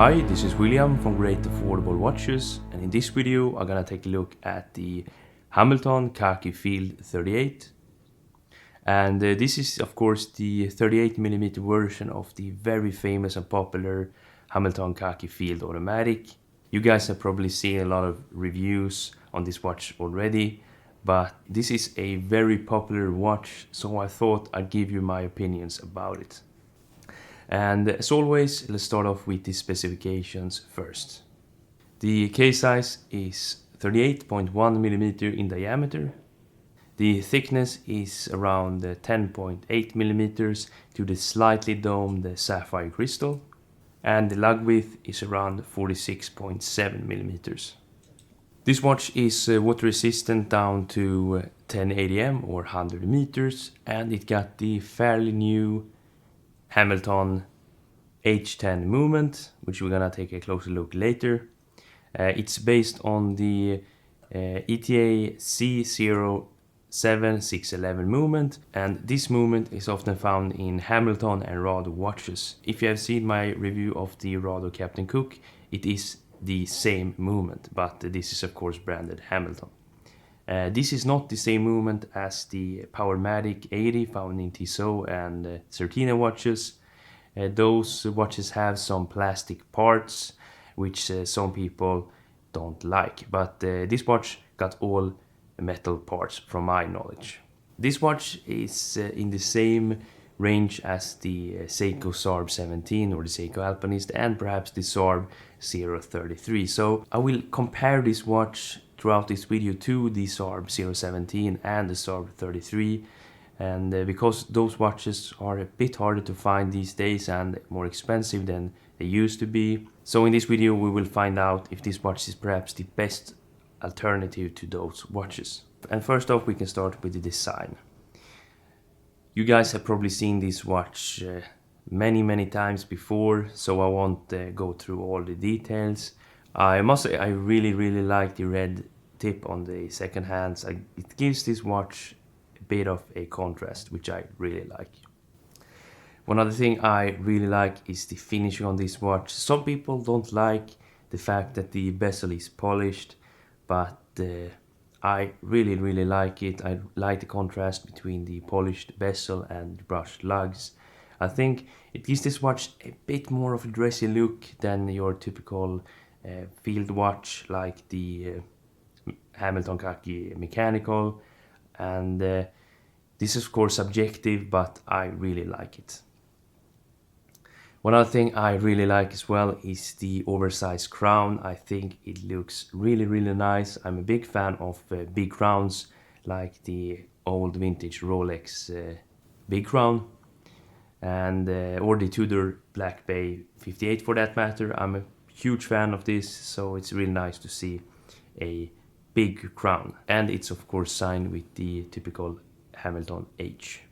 Hi, this is William from Great Affordable Watches, and in this video I'm gonna take a look at the Hamilton Khaki Field 38. And this is of course the 38mm version of the very famous and popular Hamilton Khaki Field Automatic. You guys have probably seen a lot of reviews on this watch already, but this is a very popular watch, so I thought I'd give you my opinions about it. And as always, let's start off with the specifications first. The case size is 38.1mm in diameter. The thickness is around 10.8mm to the slightly domed sapphire crystal. And the lug width is around 46.7mm. This watch is water resistant down to 10 ADM or 100 meters, and it got the fairly new Hamilton H10 movement, which we're gonna take a closer look later. It's based on the ETA C07611 movement, and this movement is often found in Hamilton and Rado watches. If you have seen my review of the Rado Captain Cook, it is the same movement, but this is of course branded Hamilton. This is not the same movement as the Powermatic 80 found in Tissot and Certina watches. Those watches have some plastic parts, which some people don't like, but this watch got all metal parts from my knowledge. This watch is in the same range as the Seiko Sarb 17 or the Seiko Alpinist and perhaps the Sarb 033. So I will compare this watch throughout this video to the Sarb 017 and the Sarb 33, and because those watches are a bit harder to find these days and more expensive than they used to be. So in this video we will find out if this watch is perhaps the best alternative to those watches. And first off, we can start with the design. You guys have probably seen this watch many times before, so I won't go through all the details. I must say I really like the red tip on the second hands. It gives this watch a bit of a contrast, which I really like. One other thing I really like is the finishing on this watch. Some people don't like the fact that the bezel is polished, but I really like it. I like the contrast between the polished bezel and the brushed lugs. I think it gives this watch a bit more of a dressy look than your typical field watch like the Hamilton Khaki Mechanical, and this is of course subjective, but I really like it. One other thing I really like as well is the oversized crown. I think it looks really nice. I'm a big fan of big crowns like the old vintage Rolex big crown, and or the Tudor Black Bay 58 for that matter. I'm a huge fan of this, so it's really nice to see a big crown, and it's of course signed with the typical Hamilton H.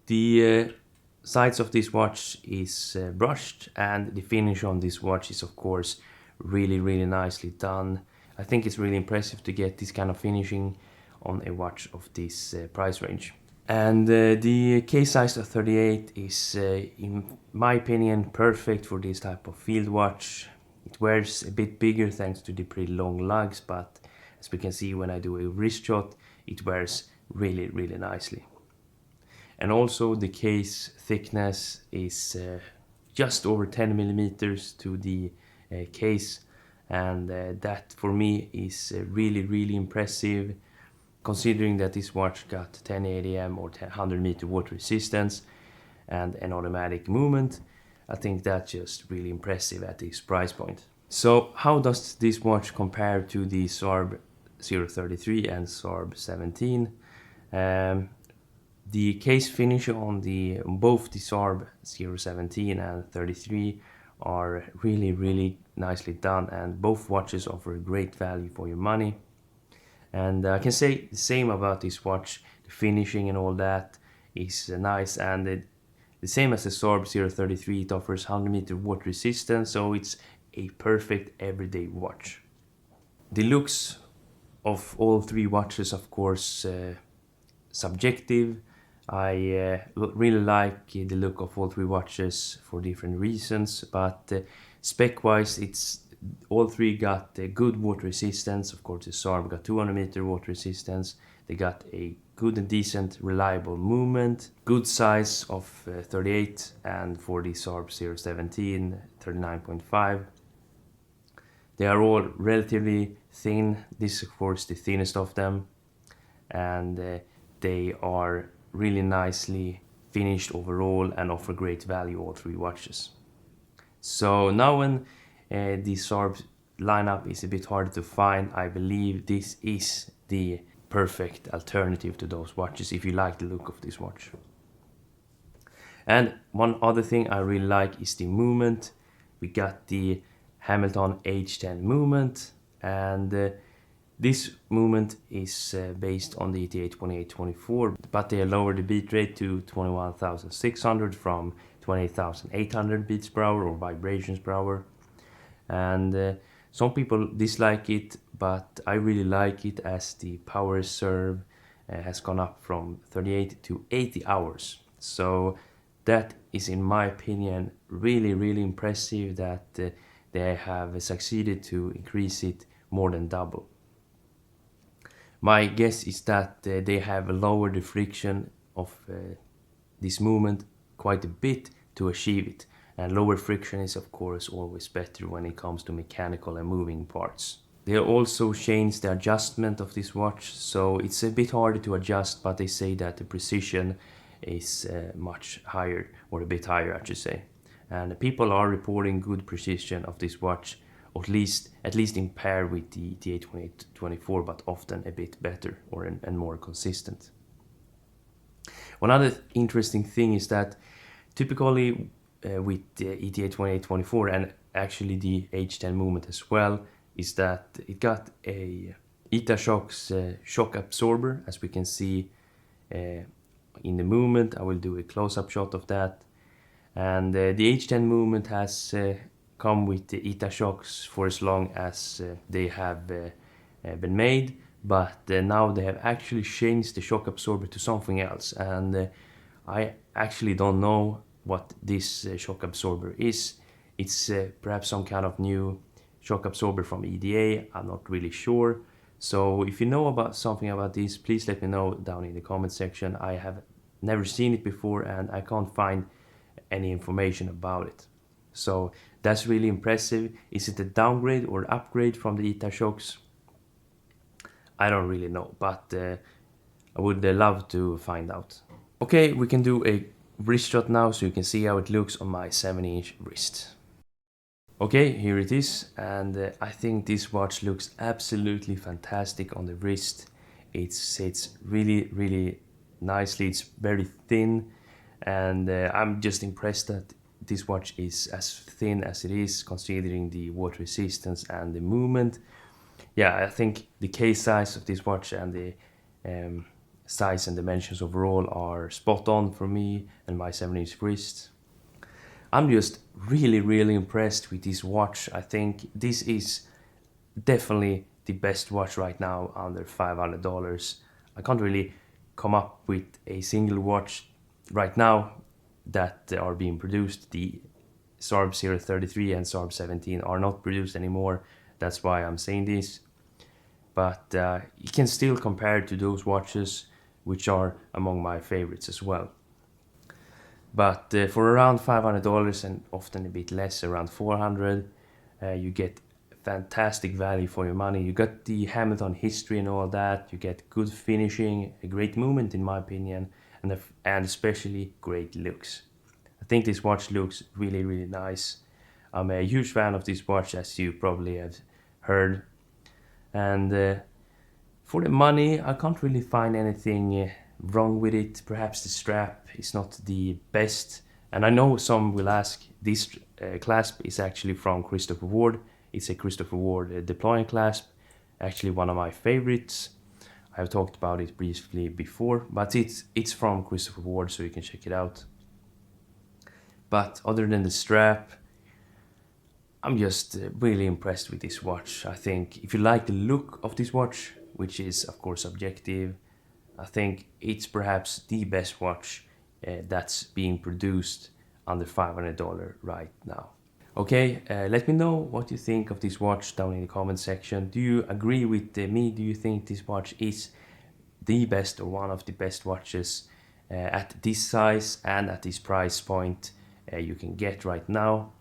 The sides of this watch is brushed, and the finish on this watch is of course really nicely done. I think it's really impressive to get this kind of finishing on a watch of this price range. And the case size of 38 is in my opinion perfect for this type of field watch. It wears a bit bigger thanks to the pretty long lugs, but as we can see when I do a wrist shot, it wears really nicely. And also the case thickness is just over 10mm to the case, and that for me is really impressive, considering that this watch got 10 ADM or 100 meter water resistance and an automatic movement. I think that's just really impressive at this price point. So how does this watch compare to the Sarb 033 and Sarb 17? The case finish on both the Sarb 017 and 33 are really nicely done, and both watches offer great value for your money. And I can say the same about this watch. The finishing and all that is nice, and the same as the Sarb 033, it offers 100 meter water resistance, so it's a perfect everyday watch. The looks of all three watches of course subjective. I really like the look of all three watches for different reasons, but spec-wise, it's all three got good water resistance. Of course, the Sarb got 200 meter water resistance. They got a good and decent reliable movement, good size of 38, and for the Sarb 017, 39.5. They are all relatively thin. This is of course the thinnest of them, and they are really nicely finished overall and offer great value, all three watches. So now when the Sarb lineup is a bit harder to find, I believe this is the perfect alternative to those watches if you like the look of this watch. And one other thing I really like is the movement. We got the Hamilton H10 movement, and this movement is based on the ETA 2824, but they lowered the beat rate to 21,600 from 28,800 beats per hour or vibrations per hour. And some people dislike it, but I really like it as the power reserve has gone up from 38 to 80 hours. So that is, in my opinion, really impressive that they have succeeded to increase it more than double. My guess is that they have lowered the friction of this movement quite a bit to achieve it. And lower friction is of course always better when it comes to mechanical and moving parts. They also changed the adjustment of this watch, so it's a bit harder to adjust, but they say that the precision is much higher, or a bit higher I should say. And people are reporting good precision of this watch, at least in pair with the ETA 2824, but often a bit better and more consistent. One other interesting thing is that typically with the ETA 2824 and actually the H10 movement as well, is that it got a EthaShock's shock absorber, as we can see in the movement. I will do a close-up shot of that. And the H10 movement has come with the EthaShocks for as long as they have been made, but now they have actually changed the shock absorber to something else, and I actually don't know what this shock absorber is. It's perhaps some kind of new shock absorber from EDA, I'm not really sure. So if you know about something about this, please let me know down in the comment section. I have never seen it before and I can't find any information about it. So that's really impressive. Is it a downgrade or upgrade from the EthaShocks? I don't really know, but I would love to find out. Okay, we can do a wrist shot now so you can see how it looks on my 7-inch wrist. Okay, here it is, and I think this watch looks absolutely fantastic on the wrist. It sits really nicely. It's very thin, and I'm just impressed that this watch is as thin as it is, considering the water resistance and the movement. Yeah, I think the case size of this watch and the size and dimensions overall are spot on for me and my 7-inch wrist. I'm just really impressed with this watch. I think this is definitely the best watch right now under $500. I can't really come up with a single watch right now that are being produced. The Sarb 033 and Sarb 17 are not produced anymore. That's why I'm saying this. But you can still compare it to those watches, which are among my favorites as well. But for around $500 and often a bit less, around $400, you get fantastic value for your money. You got the Hamilton history and all that. You get good finishing, a great movement in my opinion, and especially great looks. I think this watch looks really nice. I'm a huge fan of this watch, as you probably have heard. And for the money, I can't really find anything wrong with it. Perhaps the strap is not the best, and I know some will ask, this clasp is actually from Christopher Ward. It's a Christopher Ward deploying clasp, actually one of my favorites. I've talked about it briefly before, but it's from Christopher Ward, so you can check it out. But other than the strap, I'm just really impressed with this watch. I think if you like the look of this watch, which is of course subjective, I think it's perhaps the best watch that's being produced under $500 right now. Okay, let me know what you think of this watch down in the comment section. Do you agree with me? Do you think this watch is the best or one of the best watches at this size and at this price point you can get right now?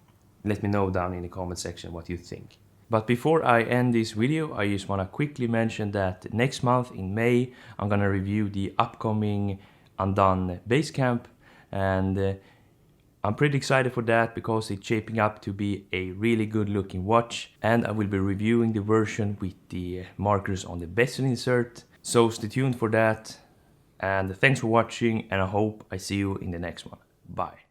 Let me know down in the comment section what you think. But before I end this video, I just want to quickly mention that next month in May, I'm gonna review the upcoming Undone Basecamp, and I'm pretty excited for that because it's shaping up to be a really good looking watch, and I will be reviewing the version with the markers on the bezel insert. So stay tuned for that, and thanks for watching, and I hope I see you in the next one. Bye.